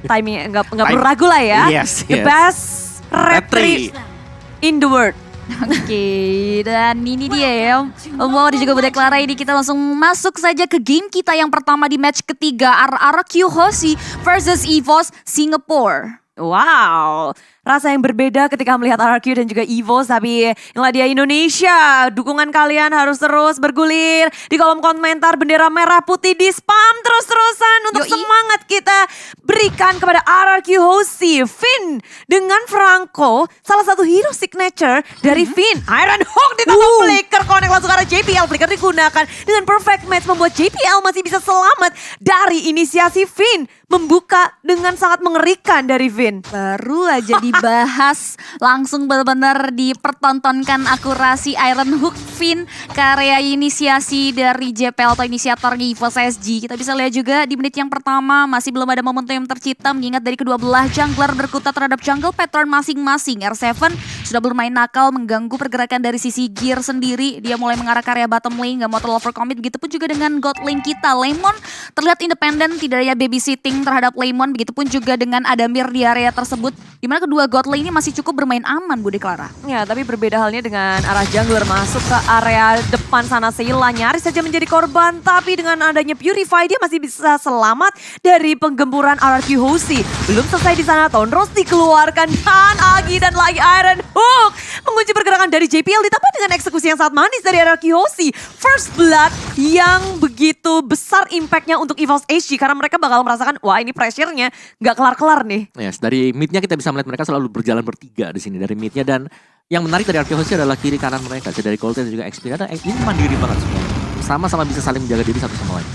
timing nggak perlu ragu lah ya. Yes, The yes. best Rap rap in the world. Oke, dan ini dia ya. Wow, dan juga Bunda Clara, ini kita langsung masuk saja ke game kita yang pertama di match ketiga. RRQ Hoshi versus EVOS Singapore. Wow, rasa yang berbeda ketika melihat RRQ dan juga EVOS. Tapi inilah dia Indonesia. Dukungan kalian harus terus bergulir di kolom komentar. Bendera merah putih di spam terus-terusan untuk Yoi. semangat kita berikan kepada RRQ Hoshi. Finn dengan Franco, salah satu hero signature dari Finn. Iron Hook ditambah Flicker, connect langsung ke arah JPL. Flicker digunakan dengan perfect match membuat JPL masih bisa selamat dari inisiasi Finn. Membuka dengan sangat mengerikan dari Finn. Baru aja dibahas, langsung benar-benar dipertontonkan akurasi Iron Hook Finn, karya inisiasi dari JPL atau inisiatornya EVOS SG. Kita bisa lihat juga di menit yang pertama masih belum ada momentum yang tercipta, mengingat dari kedua belah jungler berkutat terhadap jungle pattern masing-masing. R7 sudah bermain nakal mengganggu pergerakan dari sisi gear sendiri. Dia mulai mengarah ke area bottom lane, gak mau terlalu overcommit. Begitupun juga dengan god lane kita. Lemon terlihat independen, tidak ada babysitting terhadap Lemon. Begitupun juga dengan Adamir di area tersebut, dimana kedua god lane ini masih cukup bermain aman, Budi Clara. Ya, tapi berbeda halnya dengan arah jungler masuk ke area depan sana. Sheila nyaris saja menjadi korban, tapi dengan adanya Purify dia masih bisa selamat dari penggemburan RRQ Hoshi. Belum selesai di sana, Tone Rose dikeluarkan dan Agi dan lagi Iron Hook mengunci pergerakan dari JPL ditambah dengan eksekusi yang sangat manis dari RRQ Hoshi. First blood yang begitu besar impactnya untuk EVOS SG karena mereka bakal merasakan wah ini pressure-nya nggak kelar-kelar nih. Yes, dari mid-nya kita bisa melihat mereka selalu berjalan bertiga di sini dari mid-nya, dan yang menarik dari RRQ Hoshi adalah kiri kanan mereka, dari Golden dan juga XP. Dan ini mandiri banget semua. Sama-sama bisa saling menjaga diri satu sama lain.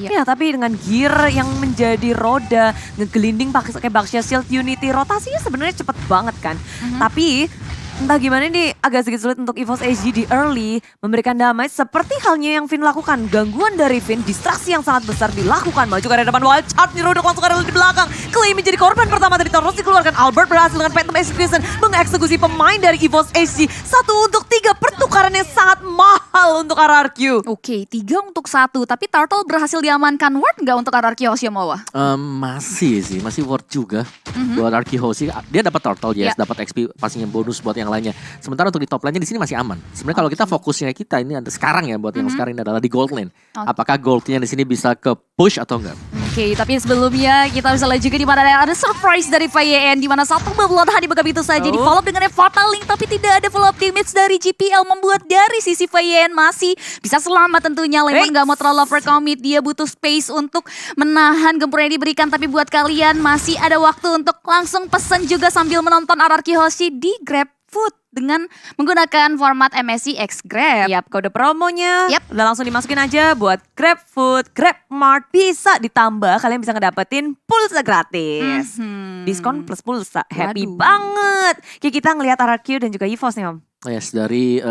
Ya, tapi dengan gear yang menjadi roda, ngegelinding pakai Baxia Shield Unity, rotasinya sebenarnya cepet banget kan. Tapi entah gimana ini agak sedikit sulit untuk EVOS SG di early memberikan damage seperti halnya yang Finn lakukan. Gangguan dari Finn, distraksi yang sangat besar dilakukan. Maju ke area depan, wild charge dirodok langsung ke area di belakang. Clay menjadi korban pertama dari Tone Rose dikeluarkan. Albert berhasil dengan Phantom Execution mengeksekusi pemain dari EVOS SG. 1-3 pertukaran yang sangat mahal untuk RRQ. Oke, 3 untuk 1, tapi Turtle berhasil diamankan. Worth nggak untuk RRQ Hoshi Mawa? Masih worth juga buat RRQ Hoshi. Dia dapat turtle, yes, Ya. dapat XP pastinya bonus buat yang lainnya. Sementara untuk di top lane-nya di sini masih aman. Sebenarnya kalau kita fokusnya kita ini ada sekarang ya, buat yang sekarang ini adalah di gold lane. Apakah goldnya di sini bisa ke push atau enggak? Oke, tapi sebelumnya kita bisa lihat juga di mana ada surprise dari FYN, di mana satu bubble hanya begitu saja di follow up dengan Fatal Link, tapi tidak ada follow up damage dari GPL, membuat dari sisi FYN masih bisa selamat tentunya. Lemon nggak mau terlalu overcommit, dia butuh space untuk menahan gempur yang diberikan. Tapi buat kalian masih ada waktu untuk langsung pesen juga sambil menonton RRQ Hoshi di GrabFood dengan menggunakan format MSC X Grab. Yap, kode promonya Yap. udah langsung dimasukin aja buat GrabFood, GrabMart, bisa ditambah kalian bisa ngedapetin pulsa gratis. Diskon plus pulsa, happy Waduh. banget. Kayak kita ngelihat RRQ dan juga EVOS nih Om. Yes, dari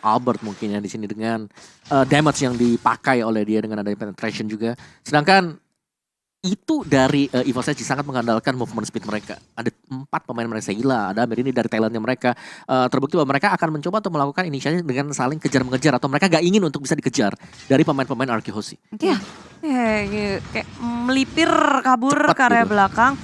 Albert mungkin ya di sini dengan damage yang dipakai oleh dia dengan adanya penetration juga. Sedangkan itu dari EVOS SG sangat mengandalkan movement speed mereka. Ada 4 pemain mereka, Sheila, ada Amir ini dari talentnya mereka. Terbukti bahwa mereka akan mencoba untuk melakukan inisiatif dengan saling kejar-mengejar, atau mereka gak ingin untuk bisa dikejar dari pemain-pemain RRQ Hoshi. Iya, kayak melipir kabur Cepat ke area gitu. belakang.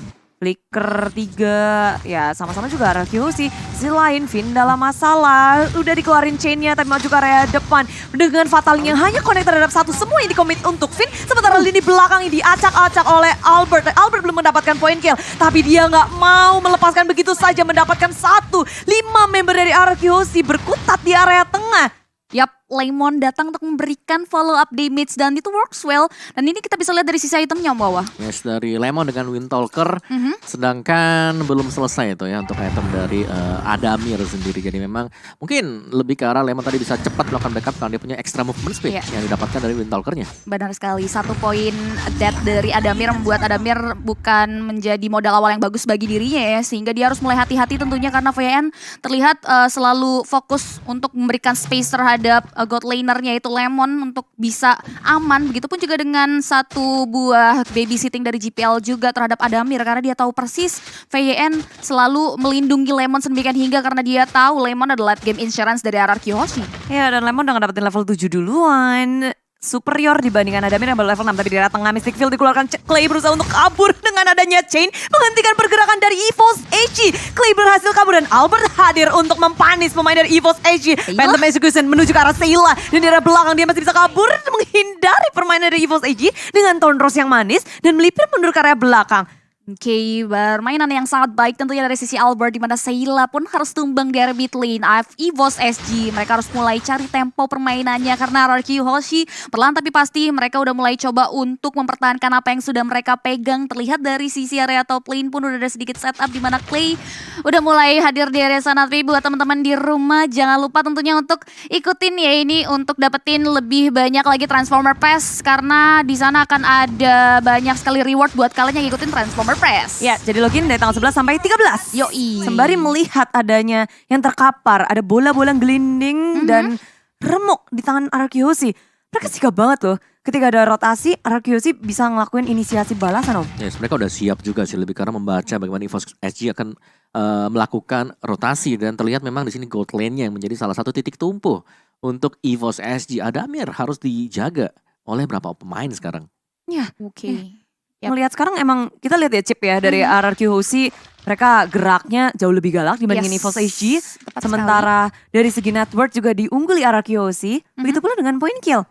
Flicker 3, ya sama-sama juga RRQ sih. Sisi lain, Finn dalam masalah. Udah dikeluarin chainnya tapi maju ke area depan. Dengan fatalnya hanya connect terhadap satu, semua yang dikomit untuk Finn. Sementara lini belakang ini diacak-acak oleh Albert. Albert belum mendapatkan point kill. Tapi dia nggak mau melepaskan begitu saja, mendapatkan 1. 5 member dari RRQ Hoshi berkutat di area tengah. Yap, Lemon datang untuk memberikan follow up damage dan itu works well. Dan ini kita bisa lihat dari sisi itemnya Om Wawa. Yes, dari Lemon dengan Windtalker. Sedangkan belum selesai itu ya untuk item dari Adamir sendiri. Jadi memang mungkin lebih ke arah Lemon tadi bisa cepat melakukan backup karena dia punya extra movement speed Iya. yang didapatkan dari Windtalkernya. Benar sekali, 1 poin death dari Adamir membuat Adamir bukan menjadi modal awal yang bagus bagi dirinya ya. Sehingga dia harus mulai hati-hati tentunya karena VN terlihat selalu fokus untuk memberikan space terhadap god lanernya itu Lemon untuk bisa aman. Begitupun juga dengan 1 buah babysitting dari GPL juga terhadap Adamir karena dia tahu persis VN selalu melindungi Lemon sedemikian hingga karena dia tahu Lemon adalah game insurance dari RRQ Hoshi. Ya, dan Lemon udah ngedapetin level 7 duluan. superior dibandingkan Adamir yang baru level 6. Tapi di daerah tengah Mystic Field dikeluarkan, Clay berusaha untuk kabur dengan adanya Chain. Menghentikan pergerakan dari EVOS HG. Clay berhasil kabur dan Albert hadir untuk mempanis pemain dari EVOS HG. Phantom Execution menuju ke arah Sayla. Dan di daerah belakang dia masih bisa kabur dan menghindari permainan dari EVOS HG dengan Thornrose yang manis dan melipir mundur ke area belakang. Oke, permainan yang sangat baik tentunya dari sisi Albert, di mana Sayla pun harus tumbang di area mid lane. EVOS SG mereka harus mulai cari tempo permainannya karena RRQ Hoshi perlahan tapi pasti mereka udah mulai coba untuk mempertahankan apa yang sudah mereka pegang. Terlihat dari sisi area top lane pun udah ada sedikit setup di mana Clay udah mulai hadir di area sana. Tapi buat teman-teman di rumah jangan lupa tentunya untuk ikutin ya ini untuk dapetin lebih banyak lagi Transformer Pass karena di sana akan ada banyak sekali reward buat kalian yang ikutin Transformer Press. Ya, jadi login dari tanggal 11 sampai 13. Yoi. Sembari melihat adanya yang terkapar, ada bola-bola gelinding dan remuk di tangan RRQ. Mereka sigap banget loh. Ketika ada rotasi, RRQ bisa ngelakuin inisiasi balasan, Om. Yes, mereka udah siap juga sih lebih karena membaca bagaimana EVOS SG akan melakukan rotasi dan terlihat memang di sini gold lane-nya yang menjadi salah satu titik tumpuh untuk EVOS SG. Adamir harus dijaga oleh berapa pemain sekarang. Ya, Oke. Yap. melihat sekarang emang kita lihat ya Chip ya dari RRQ mereka geraknya jauh lebih galak dibandingin EVOS HG. Tepat Sementara dari segi network juga diungguli RRQ. Begitu pula dengan point kill.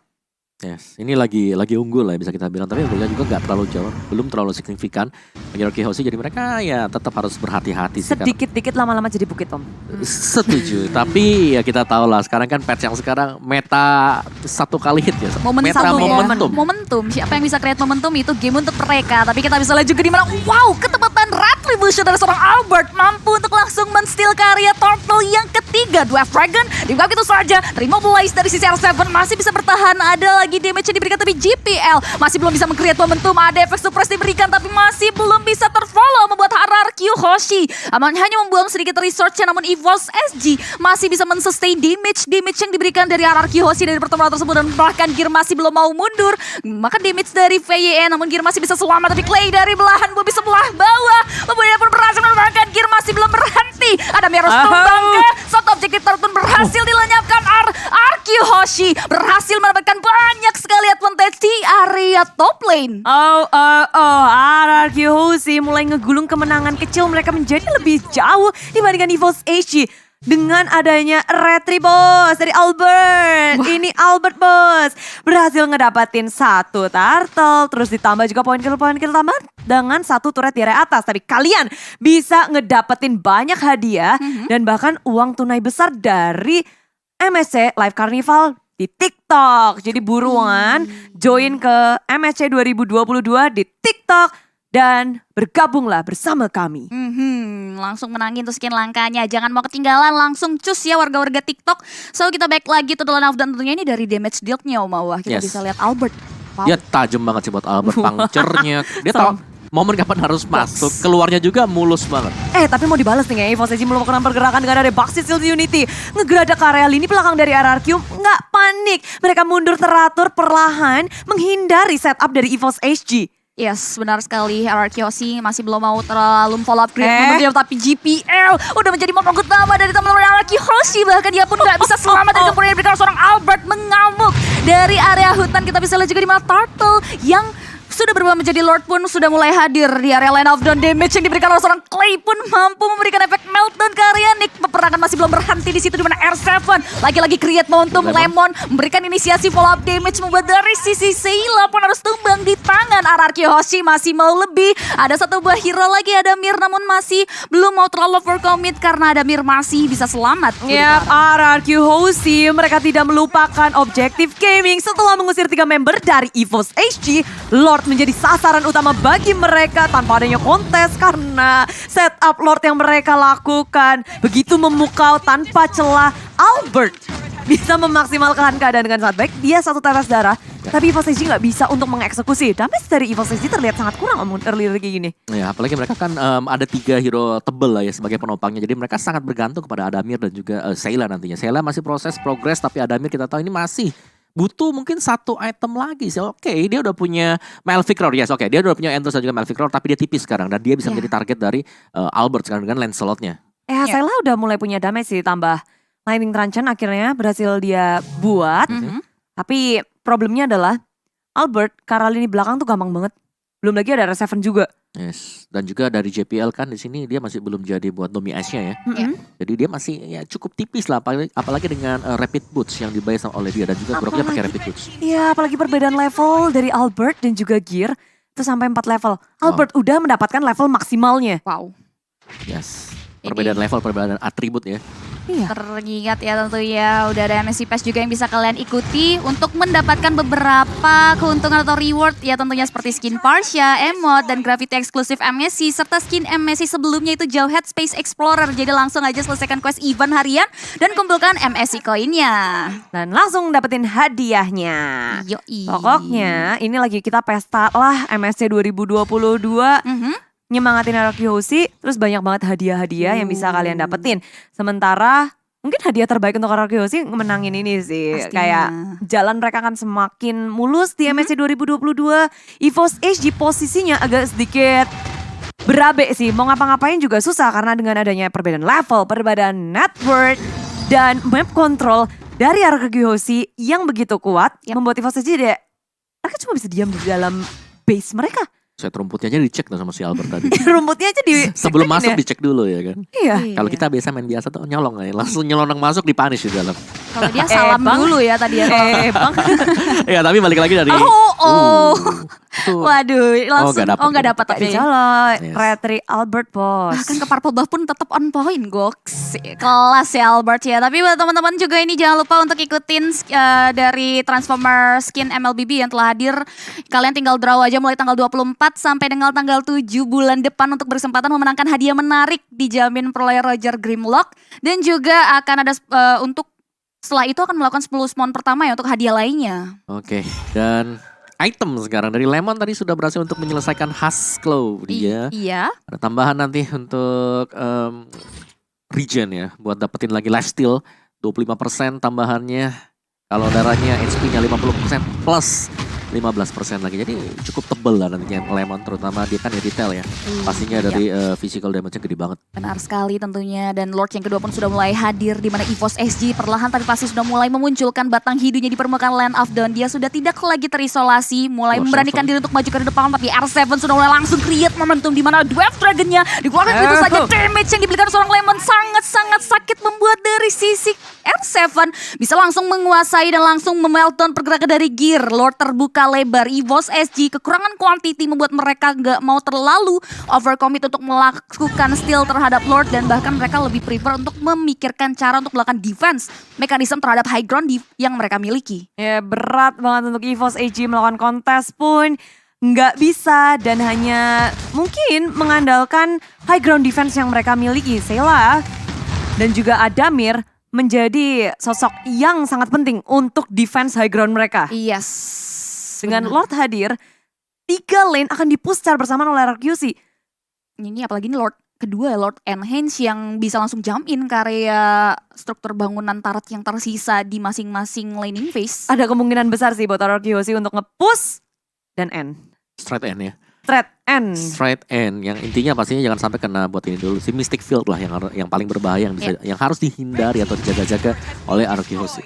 Yes, ini lagi unggul lah bisa kita bilang, tapi unggulnya juga nggak terlalu jauh, belum terlalu signifikan bagi RRQ Hoshi, jadi mereka ya tetap harus berhati-hati sih. Sedikit-dikit lama-lama jadi bukit, Om. Setuju, tapi ya kita tahu lah sekarang kan patch yang sekarang meta satu kali hit ya. Meta momentum. Siapa yang bisa create momentum itu game untuk mereka. Tapi kita bisa lihat juga di mana wow, ketepatan retribution dari seorang Albert mampu untuk langsung men-steal karya Turtle yang ketiga. Dwarf Dragon dibuka gitu saja. Remobilize dari sisi R7 masih bisa bertahan. Ada lagi damage yang diberikan tapi GPL masih belum bisa meng-create momentum. Ada efek suppress diberikan tapi masih belum bisa terfollow membuat RRQ Hoshi hanya membuang sedikit resource-nya, namun EVOS SG masih bisa men-sustain damage yang diberikan dari RRQ Hoshi dari pertemuan tersebut dan bahkan Gear masih belum mau mundur. Maka damage dari VYN namun Gear masih bisa selamat, tapi Clay dari belahan bumi sebelah bawah membuatnya pun berhasil menembakkan. Gear masih belum berhenti. Ada Miros tumbang ke satu objektif tertentu berhasil dilenyapkan. RRQ Hoshi berhasil mendapatkan banyak sekali advantage di area top lane. RRQ mulai ngegulung kemenangan kecil mereka menjadi lebih jauh dibandingkan EVOS HG. Dengan adanya Retribos dari Albert. Wah. Ini Albert bos. Berhasil ngedapatin satu turtle. Terus ditambah juga poin kill tambah dengan satu turret di area atas. Tapi kalian bisa ngedapetin banyak hadiah. Dan bahkan uang tunai besar dari MSC Live Carnival di TikTok. Jadi buruan join ke MSC 2022 di TikTok. Dan bergabunglah bersama kami. Langsung menangin tuh skin langkanya. Jangan mau ketinggalan, langsung cus ya warga-warga TikTok. So kita back lagi to the line of, dan tentunya ini dari damage dealt-nya Om Awah. Kita bisa lihat Albert. Dia tajam banget sih buat Albert, puncture-nya. Dia tahu momen kapan harus masuk, keluarnya juga mulus banget. Tapi mau dibalas nih ya, EVOS SG melakukan pergerakan dengan ada Baxi Shield Unity. Ngegeradak ke area lini belakang dari RRQ, nggak panik. Mereka mundur teratur perlahan, menghindari setup dari EVOS SG. Yes, benar sekali. RRQ masih belum mau terlalu follow up momentum, tapi GPL udah menjadi momok utama dari teman-teman RRQ. Bahkan dia pun nggak bisa selamat dari gempuran yang diberikan seorang Albert mengamuk dari area hutan. Kita bisa lihat juga di mana Turtle yang sudah berubah menjadi Lord pun sudah mulai hadir di area line of down. Damage yang diberikan oleh seorang Clay pun mampu memberikan efek meltdown ke area Nick. Peperangan masih belum berhenti di situ di mana R7 lagi-lagi create momentum. Lemon memberikan inisiasi follow up damage membuat dari sisi Sayla pun harus tumbang di tangan RRQ Hoshi. Masih mau lebih. Ada satu buah hero lagi Adamir namun masih belum mau terlalu overcommit karena Adamir masih bisa selamat. RRQ Hoshi mereka tidak melupakan objektif gaming setelah mengusir 3 member dari EVOS HG. Lord menjadi sasaran utama bagi mereka tanpa adanya kontes karena setup Lord yang mereka lakukan begitu memukau tanpa celah. Albert bisa memaksimalkan keadaan dengan sangat baik. Dia satu tetes darah, tapi EVOS SG nggak bisa untuk mengeksekusi. Damage dari EVOS SG terlihat sangat kurang early kayak gini. Ya, apalagi mereka kan ada 3 hero tebel lah ya sebagai penopangnya. Jadi mereka sangat bergantung kepada Adamir dan juga Sayla nantinya. Sayla masih progres, tapi Adamir kita tahu ini masih butuh mungkin satu item lagi sih. Oke, dia udah punya Malefic Roar. Yes, oke. Dia udah punya Endless dan juga Malefic Roar, tapi dia tipis sekarang. Dan dia bisa menjadi target dari Albert sekarang dengan Lancelot-nya. Sayla udah mulai punya damage sih, tambah Lightning Truncheon akhirnya berhasil dia buat. Tapi problemnya adalah Albert karena lini belakang tuh gampang banget. Belum lagi ada R7 juga. Yes, dan juga dari JPL kan di sini dia masih belum jadi buat Domi Ice-nya ya. Jadi dia masih ya cukup tipis lah, apalagi dengan rapid boots yang dibayar oleh dia dan juga Groknya pakai rapid boots. Iya, apalagi perbedaan level dari Albert dan juga Gear itu sampai 4 level. Albert udah mendapatkan level maksimalnya. Wow. Yes, perbedaan level, perbedaan atribut ya. Iya. Teringat ya tentunya udah ada MSI Pass juga yang bisa kalian ikuti untuk mendapatkan beberapa keuntungan atau reward ya tentunya seperti skin Parsha, emote, dan Gravity eksklusif MSI serta skin MSI sebelumnya itu Jawhead Space Explorer. Jadi langsung aja selesaikan quest event harian dan kumpulkan MSI koinnya. Dan langsung dapetin hadiahnya. Yoi. Pokoknya ini lagi kita pesta lah MSC 2022. Nyemangatin RRQ Hoshi, terus banyak banget hadiah-hadiah yang bisa kalian dapetin. Sementara mungkin hadiah terbaik untuk RRQ Hoshi menangin ini sih. Pastinya. Kayak jalan mereka akan semakin mulus di MSC 2022. EVOS HD posisinya agak sedikit berabe sih. Mau ngapa-ngapain juga susah karena dengan adanya perbedaan level, perbedaan network, dan map control dari RRQ Hoshi yang begitu kuat. Membuat EVOS HD mereka cuma bisa diam di dalam base mereka. Set rumputnya aja dicek tuh sama si Albert tadi. Rumputnya aja di Sebelum cekin masuk ya. dicek dulu ya kan. Iya. Kalau kita biasa main biasa tuh nyolong aja, langsung nyelonong masuk dipunish di dalam. Kalau dia salam Bang. dulu ya tadi ya. Bang. Ya tapi balik lagi dari itu Waduh, langsung nggak dapet. tapi Tapi kalau Yes. Retri Albert bos. bahkan ke Purple Buff pun tetap on point, goks. Kelas ya Albert ya. Tapi buat teman-teman juga ini jangan lupa untuk ikutin dari Transformer skin MLBB yang telah hadir. Kalian tinggal draw aja mulai tanggal 24 sampai dengan tanggal 7 bulan depan untuk berkesempatan memenangkan hadiah menarik dijamin peroleh Roger Grimlock. Dan juga akan ada untuk setelah itu akan melakukan 10 spawn pertama ya untuk hadiah lainnya. Oke, dan item sekarang dari Lemon tadi sudah berhasil untuk menyelesaikan Husklow dia. Iya. Ada tambahan nanti untuk regen ya, buat dapetin lagi lifesteal 25% tambahannya. Kalau darahnya HP-nya 50% plus 15% lagi. Jadi cukup tebel lah nantinya Lemon, terutama dia kan ya detail ya. Pastinya dari physical damage-nya gede banget. Benar sekali tentunya, dan Lord yang kedua pun sudah mulai hadir di mana EVOS SG perlahan tapi pasti sudah mulai memunculkan batang hidungnya di permukaan Land of Dawn. Dia sudah tidak lagi terisolasi, mulai Lord memberanikan 7. diri untuk maju ke depan, tapi R7 sudah mulai langsung create momentum di mana Dwarf Dragon-nya dikeluarkan begitu saja. Damage yang diberikan seorang Lemon sangat-sangat sakit, membuat dari sisi R7 bisa langsung menguasai dan langsung memeltdown pergerakan dari Gear. Lord terbuka lebar, EVOS SG kekurangan quantity membuat mereka nggak mau terlalu overcommit untuk melakukan steal terhadap Lord, dan bahkan mereka lebih prefer untuk memikirkan cara untuk melakukan defense mekanisme terhadap high ground yang mereka miliki. Ya berat banget untuk EVOS AG melakukan kontes pun nggak bisa dan hanya mungkin mengandalkan high ground defense yang mereka miliki. Sela dan juga Adamir menjadi sosok yang sangat penting untuk defense high ground mereka. Yes. Dengan benar. Lord hadir, 3 lane akan dipush secara bersamaan oleh RQC. Ini apalagi ini Lord kedua, Lord Enhance yang bisa langsung jump in ke area struktur bangunan turret yang tersisa di masing-masing laning phase. Ada kemungkinan besar sih buat RQC untuk nge-push dan end. Straight end ya. Straight end. Straight end yang intinya pastinya jangan sampai kena buat ini dulu. Si Mystic Field lah yang paling berbahaya yang bisa yang harus dihindari atau dijaga-jaga oleh Aruki Hoshi.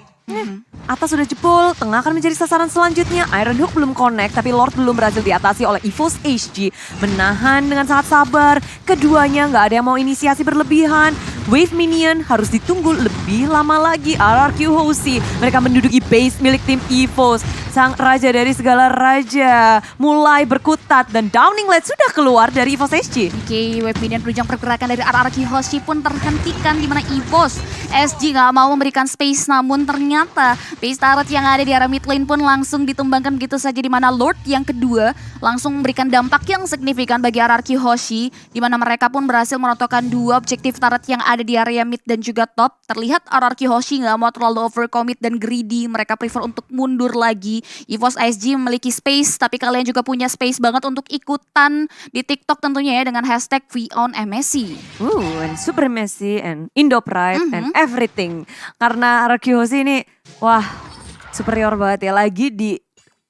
Atas sudah jebol, tengah akan menjadi sasaran selanjutnya. Iron Hook belum connect, tapi Lord belum berhasil diatasi oleh EVOS HG. Menahan dengan sangat sabar, keduanya nggak ada yang mau inisiasi berlebihan. Wave minion harus ditunggu lebih lama lagi. RRQ Hoshi, mereka menduduki base milik tim EVOS. Sang raja dari segala raja mulai berkutat dan Downing Light sudah keluar dari EVOS HG. Oke, wave minion penunjang pergerakan dari RRQ Hoshi pun terhentikan di mana EVOS SG nggak mau memberikan space, namun ternyata base turret yang ada di area mid lane pun langsung ditumbangkan begitu saja, di mana Lord yang kedua langsung memberikan dampak yang signifikan bagi RRQ Hoshi, di mana mereka pun berhasil merontokkan 2 objektif turret yang ada di area mid dan juga top. Terlihat RRQ Hoshi nggak mau terlalu overcommit dan greedy, mereka prefer untuk mundur lagi. EVOS SG memiliki space, tapi kalian juga punya space banget untuk ikutan di TikTok tentunya ya dengan hashtag #WeOwnMSC. And Supremacy and Indo Pride and everything. Karena RRQ Hoshi ini wah superior banget ya, lagi di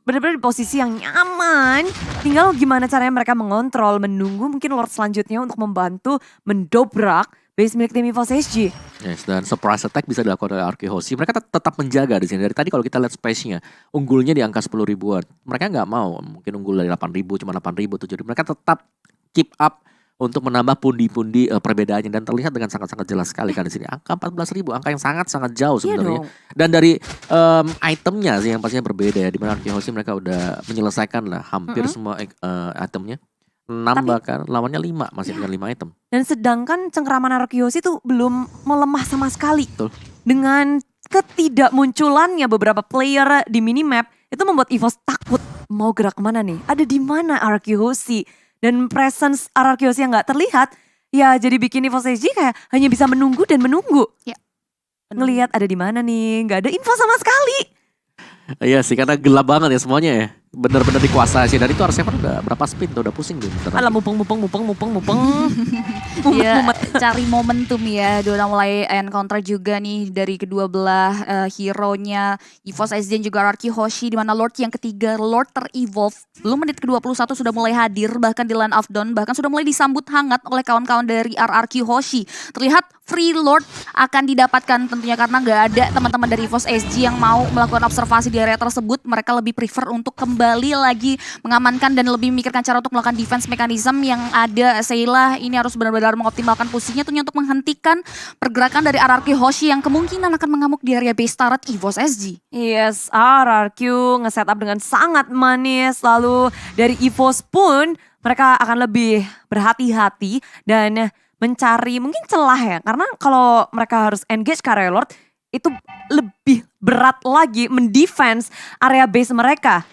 benar-benar di posisi yang nyaman. Tinggal gimana caranya mereka mengontrol, menunggu mungkin Lord selanjutnya untuk membantu mendobrak base milik tim EVOS SG. Yes, dan surprise attack bisa dilakukan oleh Arky Hoshi. Mereka tetap menjaga di sini. Dari tadi kalau kita lihat space-nya, unggulnya di angka 10 ribuan. Mereka nggak mau mungkin unggul dari 8.000, cuma 8.000, 7.000. Mereka tetap keep up untuk menambah pundi-pundi perbedaannya, dan terlihat dengan sangat-sangat jelas sekali kan di sini. Angka 14.000, angka yang sangat-sangat jauh sebenarnya. dong. Dan dari itemnya sih yang pastinya berbeda ya. Di mana Arky Hoshi mereka udah menyelesaikan lah hampir semua itemnya. 6 bahkan, lawannya 5, masih dengan 5 item. Dan sedangkan cengkeraman Arkeosi tuh belum melemah sama sekali. Betul. Dengan ketidakmunculannya beberapa player di minimap, itu membuat EVOS takut mau gerak kemana nih. Ada di mana Arkeosi? Dan presence Arkeosi yang gak terlihat, ya jadi bikin EVOS SG kayak hanya bisa menunggu dan menunggu. Ya. Ngelihat ada di mana nih, gak ada info sama sekali. Iya sih, karena gelap banget ya semuanya ya. Bener-bener dikuasai sih. Dan itu R7 udah berapa spin tuh, udah pusing tuh. Alah mupeng. Ya, cari momentum ya. Udah mulai encounter juga nih dari kedua belah hero-nya EVOS SG dan juga Arky Hoshi, di mana Lord yang ketiga, Lord ter-evolve. Belum menit ke-21 sudah mulai hadir, bahkan di Land of Dawn, bahkan sudah mulai disambut hangat oleh kawan-kawan dari Arky Hoshi. Terlihat free Lord akan didapatkan tentunya karena nggak ada teman-teman dari EVOS SG yang mau melakukan observasi di area tersebut. Mereka lebih prefer untuk kembali lagi mengamankan dan lebih memikirkan cara untuk melakukan defense mechanism yang ada. Sheila ini harus benar-benar mengoptimalkan posisinya tentunya untuk menghentikan pergerakan dari Arky Hoshi yang kemungkinan akan mengamuk di area base turret EVOS SG. Yes, RRQ nge-setup dengan sangat manis. Lalu dari EVOS pun mereka akan lebih berhati-hati dan mencari mungkin celah ya. Karena kalau mereka harus engage ke area Lord, itu lebih berat lagi mendefense area base mereka.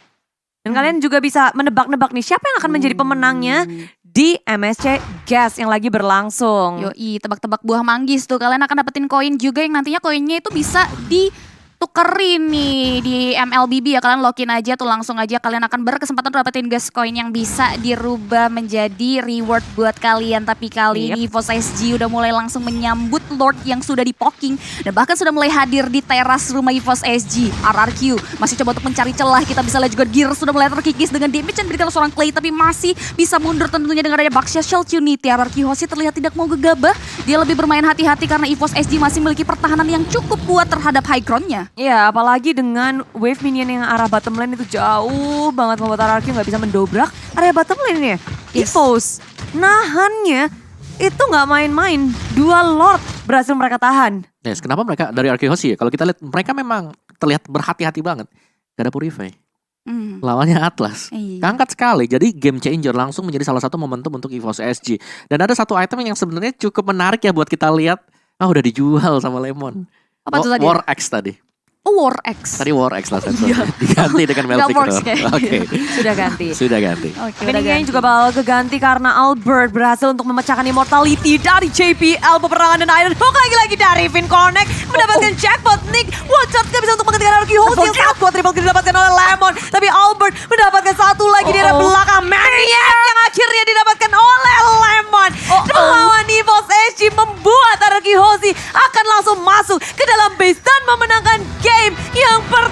Dan kalian juga bisa menebak-nebak nih siapa yang akan menjadi pemenangnya di MSC Gas yang lagi berlangsung. Yoi, tebak-tebak buah manggis tuh. Kalian akan dapetin koin juga yang nantinya koinnya itu bisa ditukerin nih di MLBB ya. Kalian login aja tuh, langsung aja kalian akan berkesempatan untuk dapetin gas koin yang bisa dirubah menjadi reward buat kalian. Tapi kali ini EVOS SG udah mulai langsung menyambut Lord yang sudah di-poking dan bahkan sudah mulai hadir di teras rumah EVOS SG. RRQ masih coba untuk mencari celah. Kita bisa lihat juga Gear sudah mulai terkikis dengan damage yang diberikan oleh seorang Clay, tapi masih bisa mundur tentunya dengan adanya Baxia Shield Unity. RRQ Hoshi terlihat tidak mau gegabah. Dia lebih bermain hati-hati karena EVOS SG masih memiliki pertahanan yang cukup kuat terhadap high ground-nya. Ya, apalagi dengan wave minion yang arah bottom lane itu jauh banget, membuat RRQ nggak bisa mendobrak area bottom lane-nya. EVOS nahannya itu nggak main-main. 2 Lord berhasil mereka tahan. Yes, kenapa mereka dari Arky Hoshi ya? Kalau kita lihat mereka memang terlihat berhati-hati banget. Gak ada Purify. Lawannya Atlas. Keangkat sekali. Jadi game changer, langsung menjadi salah satu momentum untuk EVOS SG. Dan ada satu item yang sebenarnya cukup menarik ya buat kita lihat. Udah dijual sama Lemon. Apa tuh tadi? War X tadi. Oh, War X. Tadi War X lah sensor. Diganti dengan Nggak Melfic. works kayaknya. Oke. Sudah ganti. Sudah ganti. Oke, Dan udah ini kayaknya ganti. juga bakal keganti karena Albert berhasil untuk memecahkan immortality dari JPL. Peperangan dan Iron Hook lagi-lagi dari Vin Connect mendapatkan jackpot. Nick Watch Out gak bisa untuk menghentikan Arky Hoshi yang sangat kuat. Triple kill didapatkan oleh Lemon. Tapi Albert mendapatkan satu lagi di area belakang. Maniac yang akhirnya didapatkan oleh Lemon. Melawan EVOS SG membuat Arky Hoshi akan langsung masuk ke dalam base dan memenangkan game yang pertama.